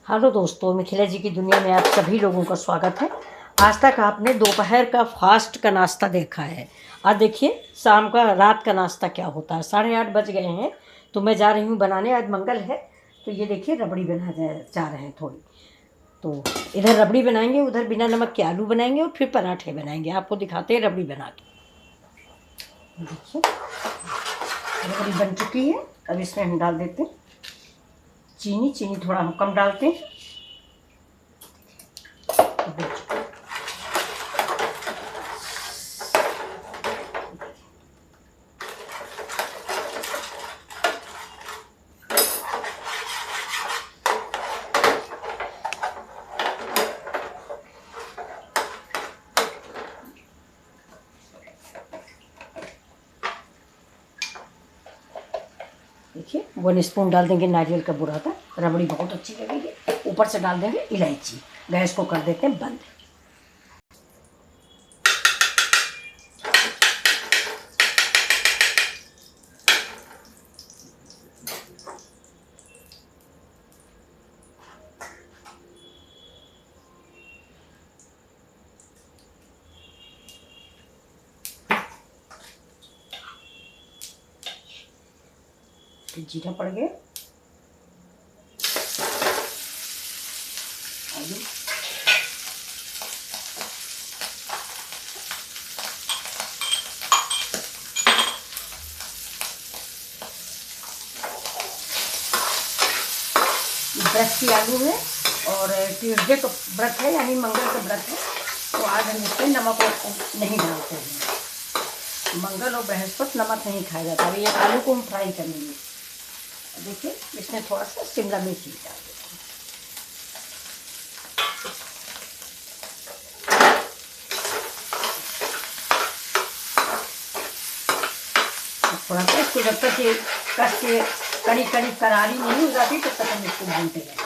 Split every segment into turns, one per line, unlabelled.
Hello दोस्तों, मिथिला जी की दुनिया में आप सभी लोगों का स्वागत है। आज तक आपने दोपहर का फास्ट का नाश्ता देखा है। आज देखिए शाम का रात का नाश्ता क्या होता है। 8:30 बज गए हैं तो मैं जा रही हूँ बनाने। आज मंगल है तो ये देखिए रबड़ी बना जा रहे हैं थोड़ी। तो इधर रबड़ी बनाएंगे, उधर बिना नमक के आलू बनाएंगे और फिर पराठे बनाएंगे। आपको दिखाते हैं रबड़ी बना के। देखिए रबड़ी बन चुकी है। अब इसमें हम डाल देते हैं चीनी थोड़ा हम कम डालते हैं। देखिए 1 स्पून डाल देंगे नारियल का बुरादा। रबड़ी बहुत अच्छी लगेगी। ऊपर से डाल देंगे इलायची। गैस को कर देते हैं बंद। जीरा पड़ गया, आलू, व्रत की आलू है और ट्यूसडे का व्रत है यानी मंगल का व्रत है। तो आज हम इसमें नमक नहीं डालते हैं। मंगल और बृहस्पति नमक नहीं खाया जाता। अभी ये आलू को हम फ्राई करेंगे। देखिए इसमें थोड़ा सा शिमला मिर्च भी डाल देते हैं। थोड़ा सा इसको जब तक ये कस से कड़ी करारी नहीं हो जाती तब तक हम इसको भूनते रहेंगे।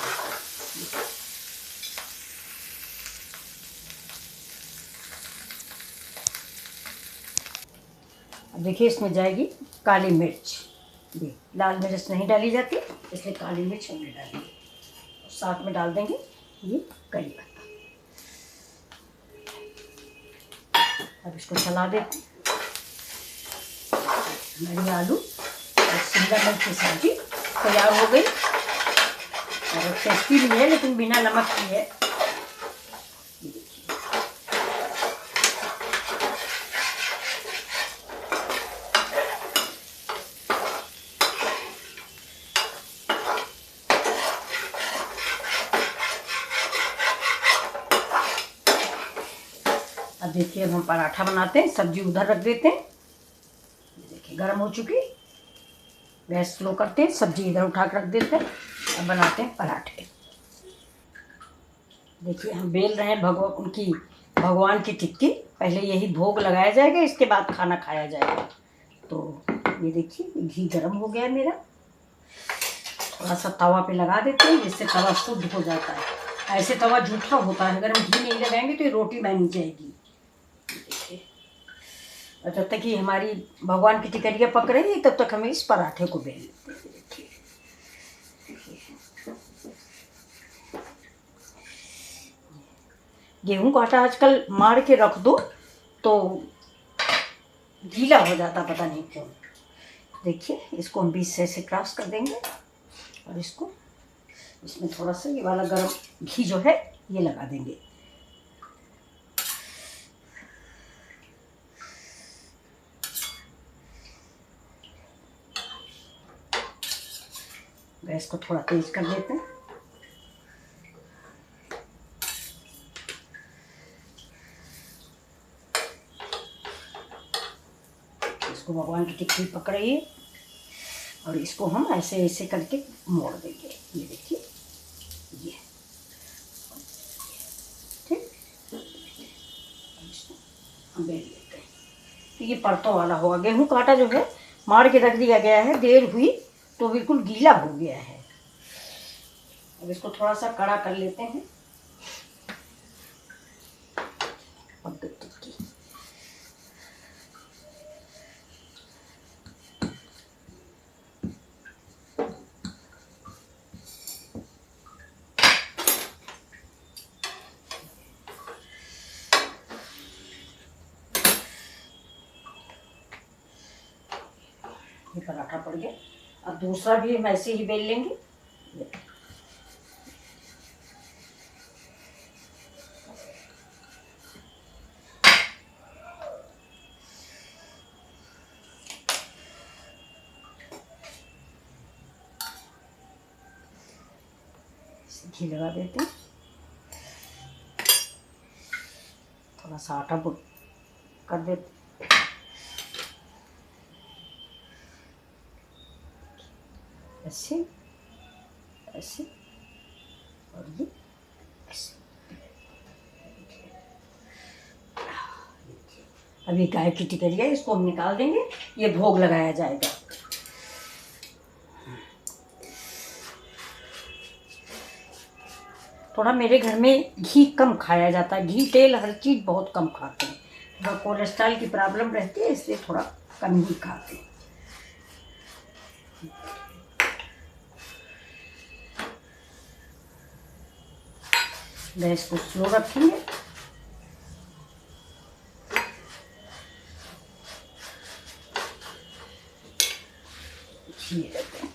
अब देखिए इसमें जाएगी काली मिर्च। ये लाल मिर्च नहीं डाली जाती इसलिए काली मिर्च हमने डाली। और साथ में डाल देंगे ये कड़ी पत्ता। अब इसको चला देते हैं। हमारी आलू और शिमला मिर्च की सब्जी तैयार हो गई और टेस्टी भी है लेकिन बिना नमक की है। अब देखिए अब हम पराठा बनाते हैं। सब्जी उधर रख देते हैं। देखिए गर्म हो चुकी। गैस स्लो करते हैं। सब्जी इधर उठा कर रख देते हैं। अब बनाते हैं पराठे। देखिए हम बेल रहे हैं भगवान की टिक्की। पहले यही भोग लगाया जाएगा, इसके बाद खाना खाया जाएगा। तो ये देखिए घी गर्म हो गया है मेरा। थोड़ा सा तवा पे लगा देते हैं जिससे तवा शुद्ध हो जाता है। ऐसे तवा जूठा होता है, अगर हम घी नहीं लगाएंगे तो ये रोटी बन जाएगी। और जब तक कि हमारी भगवान की टिकरिया पक रही है तब तक हमें इस पराठे को बेल लेते हैं। देखिए गेहूं का आटा आजकल मार के रख दो तो गीला हो जाता, पता नहीं क्यों। देखिए इसको हम बीच से ऐसे क्रॉस कर देंगे और इसको इसमें थोड़ा सा ये वाला गरम घी जो है ये लगा देंगे। गैस को थोड़ा तेज कर देते हैं। इसको भगवान की टिक्की पक रही है और इसको हम ऐसे ऐसे करके मोड़ देंगे। ये देखिए ये ठीक। हम बेल लेते हैं। तो ये परतों वाला होगा। गेहूं का आटा जो है मार के रख दिया गया है, देर हुई तो बिल्कुल गीला हो गया है। अब इसको थोड़ा सा कड़ा कर लेते हैं। टिक्की पराठा पड़ गया। अब दूसरा भी हम ऐसे ही बेल लेंगे। घी लगा देते हैं, थोड़ा सा आटा कर देते, ऐसे ऐसे और ये ऐसे। अभी गाय की टिकरिया, इसको हम निकाल देंगे, ये भोग लगाया जाएगा। थोड़ा मेरे घर में घी कम खाया जाता है, घी तेल हर चीज़ बहुत कम खाते हैं। थोड़ा कोलेस्ट्रॉल की प्रॉब्लम रहती है, इसलिए थोड़ा कम ही खाते हैं। गैस को स्लो रखेंगे। घी देते हैं।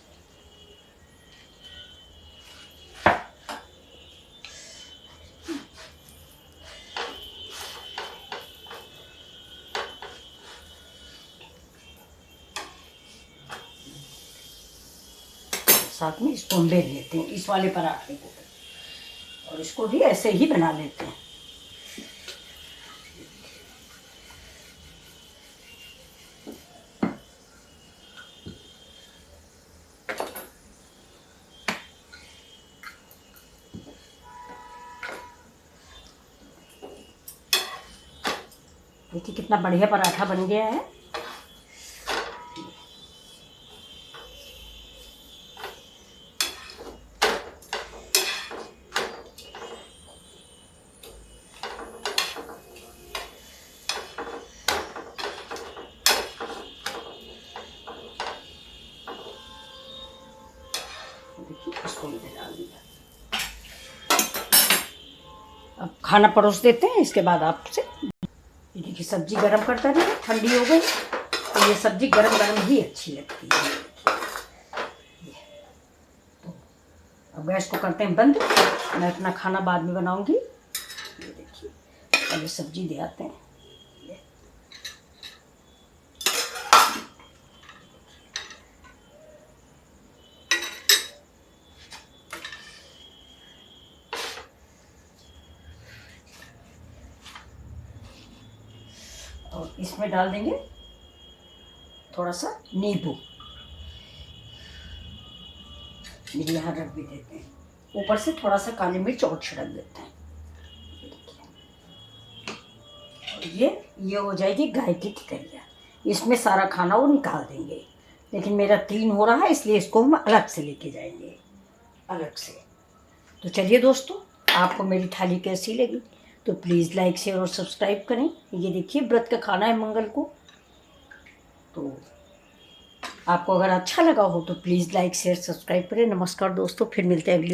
साथ में इसको हम बेल लेते हैं, इस वाले पराठे को, और इसको भी ऐसे ही बना लेते हैं। देखिए कितना बढ़िया पराठा बन गया है। देखिए इसको मैंने डाल दिया। अब खाना परोस देते हैं, इसके बाद आपसे। ये देखिए सब्जी गरम करता रहिए, ठंडी हो गई तो ये सब्जी गरम गरम ही अच्छी लगती है। तो अब गैस को करते हैं बंद, मैं अपना खाना बाद में बनाऊंगी। ये देखिए पहले सब्जी दे आते हैं। और इसमें डाल देंगे थोड़ा सा नींबू, यहाँ रख भी देते हैं। ऊपर से थोड़ा सा काली मिर्च और छिड़क देते हैं। और ये हो जाएगी गाय की टिकरिया। इसमें सारा खाना वो निकाल देंगे, लेकिन मेरा 3 हो रहा है, इसलिए इसको हम अलग से लेके जाएंगे, अलग से। तो चलिए दोस्तों, आपको मेरी थाली कैसी लगी तो प्लीज़ लाइक शेयर और सब्सक्राइब करें। ये देखिए व्रत का खाना है मंगल को। तो आपको अगर अच्छा लगा हो तो प्लीज़ लाइक शेयर सब्सक्राइब करें। नमस्कार दोस्तों, फिर मिलते हैं अगली